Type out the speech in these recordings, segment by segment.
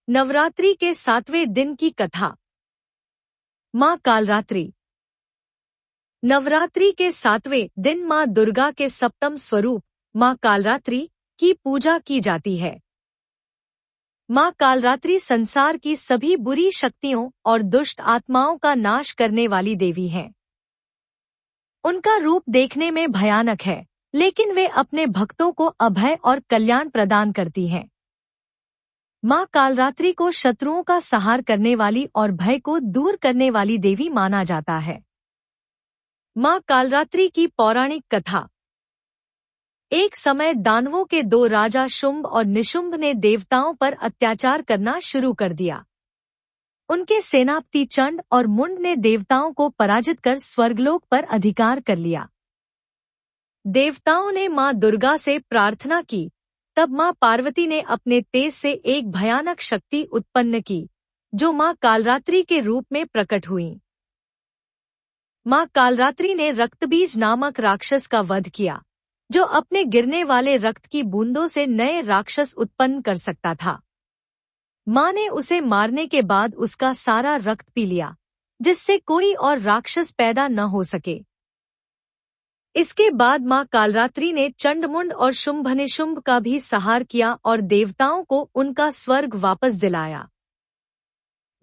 नवरात्रि के 7वें दिन की कथा। माँ कालरात्रि। नवरात्रि के 7वें दिन माँ दुर्गा के सप्तम स्वरूप माँ कालरात्रि की पूजा की जाती है। माँ कालरात्रि संसार की सभी बुरी शक्तियों और दुष्ट आत्माओं का नाश करने वाली देवी हैं। उनका रूप देखने में भयानक है, लेकिन वे अपने भक्तों को अभय और कल्याण प्रदान करती हैं। माँ कालरात्रि को शत्रुओं का संहार करने वाली और भय को दूर करने वाली देवी माना जाता है। माँ कालरात्रि की पौराणिक कथा। एक समय दानवों के दो राजा शुंभ और निशुंभ ने देवताओं पर अत्याचार करना शुरू कर दिया। उनके सेनापति चंड और मुंड ने देवताओं को पराजित कर स्वर्गलोक पर अधिकार कर लिया। देवताओं ने माँ दुर्गा से प्रार्थना की। तब माँ पार्वती ने अपने तेज से एक भयानक शक्ति उत्पन्न की, जो माँ कालरात्रि के रूप में प्रकट हुई। माँ कालरात्रि ने रक्तबीज नामक राक्षस का वध किया, जो अपने गिरने वाले रक्त की बूंदों से नए राक्षस उत्पन्न कर सकता था। माँ ने उसे मारने के बाद उसका सारा रक्त पी लिया, जिससे कोई और राक्षस पैदा न हो सके। इसके बाद माँ कालरात्रि ने चंडमुंड और शुंभनिशुंभ का भी संहार किया और देवताओं को उनका स्वर्ग वापस दिलाया।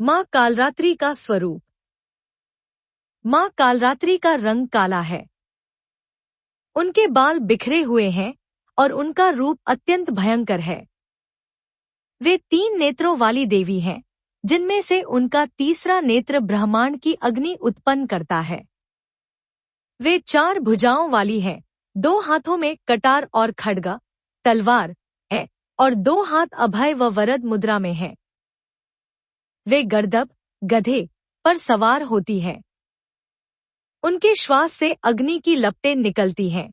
माँ कालरात्रि का स्वरूप। माँ कालरात्रि का रंग काला है। उनके बाल बिखरे हुए हैं और उनका रूप अत्यंत भयंकर है। वे 3 नेत्रों वाली देवी हैं, जिनमें से उनका तीसरा नेत्र ब्रह्मांड की अग्नि उत्पन्न करता है। वे 4 भुजाओं वाली हैं, 2 हाथों में कटार और खड्ग, तलवार है और 2 हाथ अभय व वरद मुद्रा में हैं। वे गर्दभ, गधे पर सवार होती हैं। उनके श्वास से अग्नि की लपटें निकलती हैं।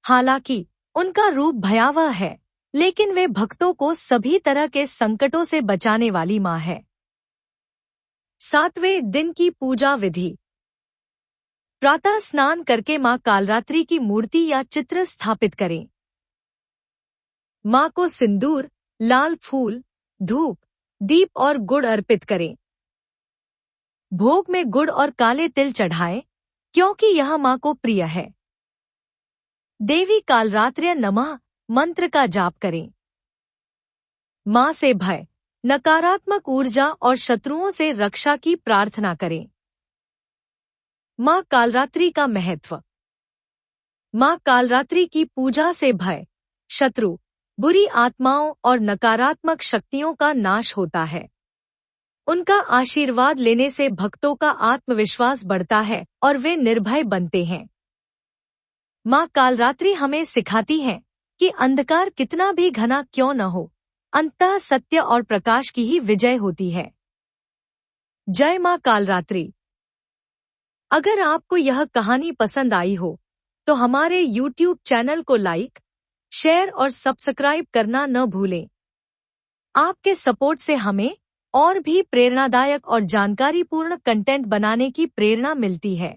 हालांकि उनका रूप भयावह है, लेकिन वे भक्तों को सभी तरह के संकटों से बचाने वाली माँ है। 7वें दिन की पूजा विधि। प्रातः स्नान करके माँ कालरात्रि की मूर्ति या चित्र स्थापित करें। माँ को सिंदूर, लाल फूल, धूप, दीप और गुड़ अर्पित करें। भोग में गुड़ और काले तिल चढ़ाएं, क्योंकि यह माँ को प्रिय है। देवी कालरात्र्य नमः मंत्र का जाप करें। माँ से भय, नकारात्मक ऊर्जा और शत्रुओं से रक्षा की प्रार्थना करें। माँ कालरात्रि का महत्व। माँ कालरात्रि की पूजा से भय, शत्रु, बुरी आत्माओं और नकारात्मक शक्तियों का नाश होता है। उनका आशीर्वाद लेने से भक्तों का आत्मविश्वास बढ़ता है और वे निर्भय बनते हैं। माँ कालरात्रि हमें सिखाती हैं कि अंधकार कितना भी घना क्यों न हो, अंततः सत्य और प्रकाश की ही विजय होती है। जय माँ कालरात्रि। अगर आपको यह कहानी पसंद आई हो, तो हमारे YouTube चैनल को लाइक, शेयर और सब्सक्राइब करना न भूलें। आपके सपोर्ट से हमें और भी प्रेरणादायक और जानकारीपूर्ण कंटेंट बनाने की प्रेरणा मिलती है।